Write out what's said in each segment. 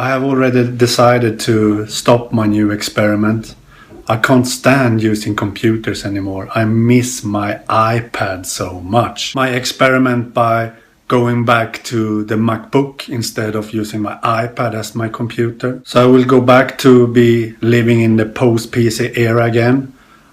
I have already decided to stop my new experiment. I can't stand using computers anymore. I miss my iPad so much. My experiment by going back to the MacBook instead of using my iPad as my computer. So I will go back to be living in the post-PC era again.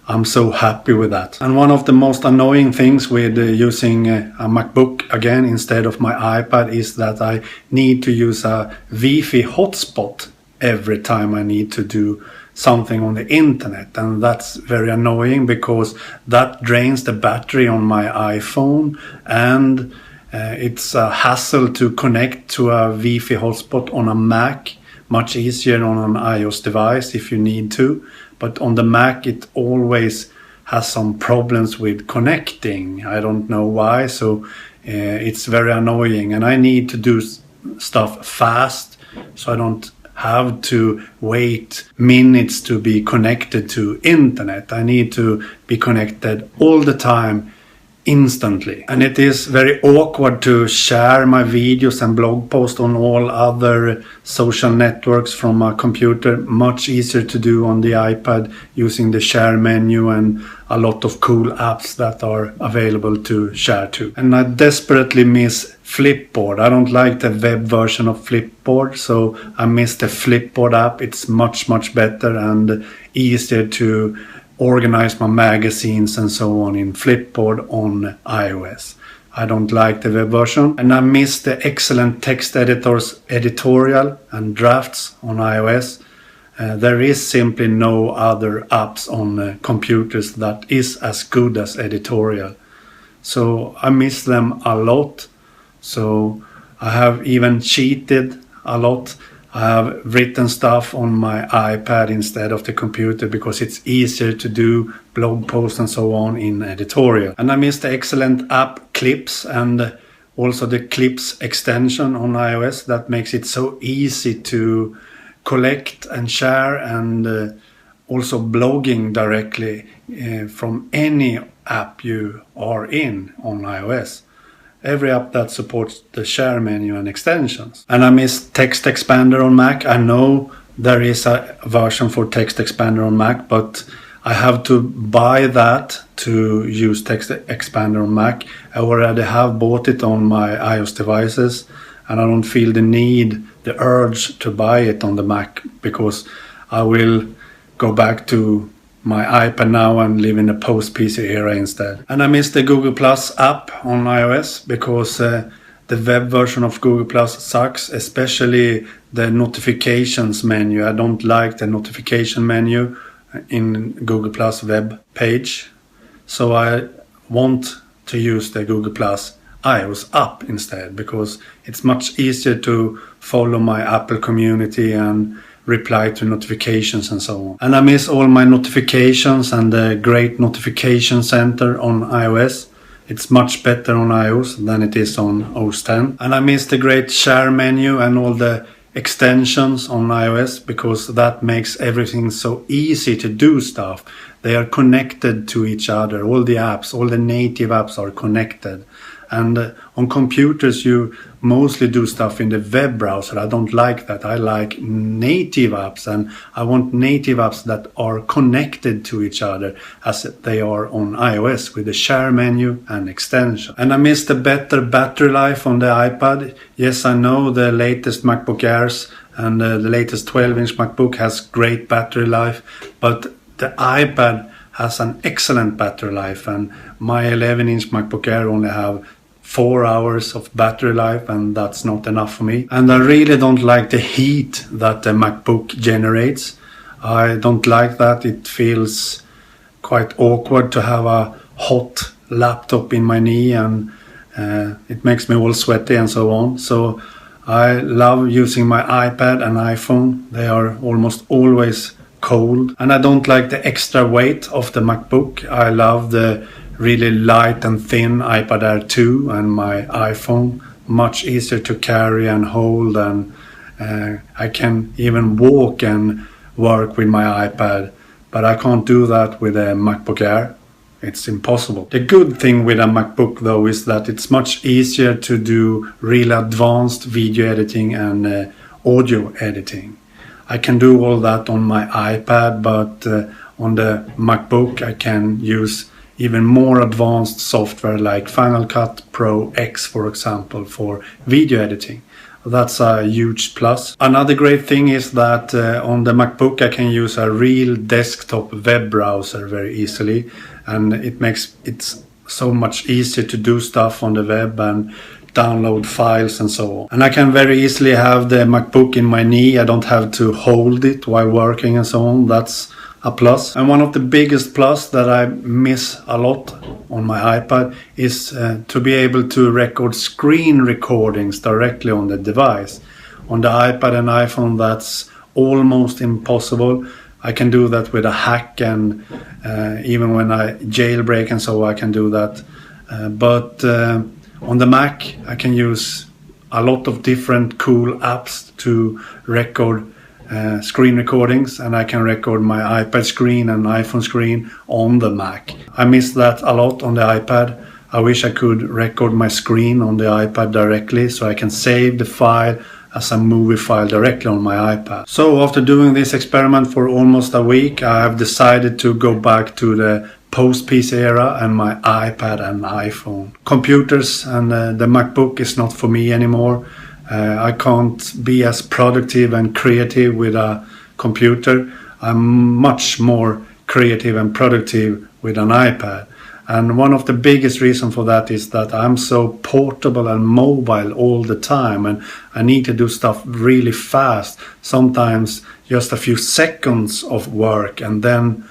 I'm so happy with that. And one of the most annoying things with using a MacBook again instead of my iPad is that I need to use a Wi-Fi hotspot every time I need to do something on the internet, and that's very annoying because that drains the battery on my iPhone, and it's a hassle to connect to a Wi-Fi hotspot on a Mac. Much easier on an iOS device if you need to, but on the Mac it always has some problems with connecting. I don't know why, so it's very annoying, and I need to do stuff fast so I don't have to wait minutes to be connected to internet. I need to be connected all the time, instantly. And it is very awkward to share my videos and blog posts on all other social networks from a computer. Much easier to do on the iPad using the share menu and a lot of cool apps that are available to share to. And I desperately miss Flipboard. I don't like the web version of Flipboard, so I miss the Flipboard app. It's much better and easier to organize my magazines and so on in Flipboard on iOS. I don't like the web version, and I miss the excellent text editors Editorial and Drafts on iOS. There is simply no other apps on computers that is as good as Editorial. So I miss them a lot. So I have even cheated a lot. I have written stuff on my iPad instead of the computer because it's easier to do blog posts and so on in Editorial. And I miss the excellent app Clips and also the Clips extension on iOS that makes it so easy to collect and share, and also blogging directly from any app you are in on iOS. Every app that supports the share menu and extensions. And I miss Text Expander on Mac. I know there is a version for Text Expander on Mac, but I have to buy that to use Text Expander on Mac. I already have bought it on my iOS devices, and I don't feel the urge to buy it on the Mac because I will go back to my iPad now and live in a post-PC era instead. And I miss the Google Plus app on iOS because the web version of Google Plus sucks, especially the notifications menu. I don't like the notification menu in Google Plus web page. So I want to use the Google Plus iOS app instead because it's much easier to follow my Apple community and reply to notifications and so on. And I miss all my notifications and the great notification center on iOS. It's much better on iOS than it is on OS X. And I miss the great share menu and all the extensions on iOS because that makes everything so easy to do stuff. They are connected to each other. All the apps, all the native apps are connected. And on computers you mostly do stuff in the web browser. I don't like that. I like native apps, and I want native apps that are connected to each other as they are on iOS with the share menu and extension. And I miss the better battery life on the iPad. Yes, I know the latest MacBook Airs and the latest 12-inch MacBook has great battery life, but the iPad has an excellent battery life, and my 11-inch MacBook Air only have 4 hours of battery life, and that's not enough for me. And I really don't like the heat that the MacBook generates. I don't like that. It feels quite awkward to have a hot laptop in my knee, and it makes me all sweaty and so on. So I love using my iPad and iPhone. They are almost always cold, and I don't like the extra weight of the MacBook. I love the really light and thin iPad Air 2 and my iPhone. Much easier to carry and hold, and I can even walk and work with my iPad, but I can't do that with a MacBook Air. It's impossible. The good thing with a MacBook though is that it's much easier to do real advanced video editing and audio editing. I can do all that on my iPad, but on the MacBook I can use even more advanced software like Final Cut Pro X, for example, for video editing. That's a huge plus. Another great thing is that on the MacBook I can use a real desktop web browser very easily, and it makes it so much easier to do stuff on the web and download files and so on. And I can very easily have the MacBook in my knee. I don't have to hold it while working and so on. That's a plus. And one of the biggest plus that I miss a lot on my iPad is to be able to record screen recordings directly on the device. On the iPad and iPhone that's almost impossible. I can do that with a hack, and even when I jailbreak and so I can do that. But on the Mac I can use a lot of different cool apps to record screen recordings, and I can record my iPad screen and iPhone screen on the Mac. I miss that a lot on the iPad. I wish I could record my screen on the iPad directly so I can save the file as a movie file directly on my iPad. So after doing this experiment for almost a week, I have decided to go back to the post-PC era and my iPad and iPhone. Computers and the MacBook is not for me anymore. I can't be as productive and creative with a computer. I'm much more creative and productive with an iPad. And one of the biggest reasons for that is that I'm so portable and mobile all the time, and I need to do stuff really fast. Sometimes just a few seconds of work and then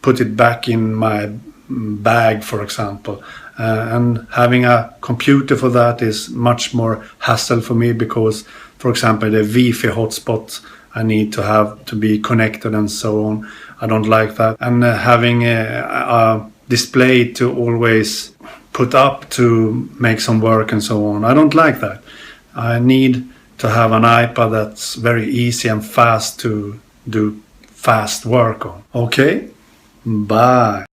put it back in my bag, for example. And having a computer for that is much more hassle for me because, for example, the Wi-Fi hotspot I need to have to be connected and so on. I don't like that. And having a display to always put up to make some work and so on, I don't like that. I need to have an iPad that's very easy and fast to do fast work on. Okay, bye.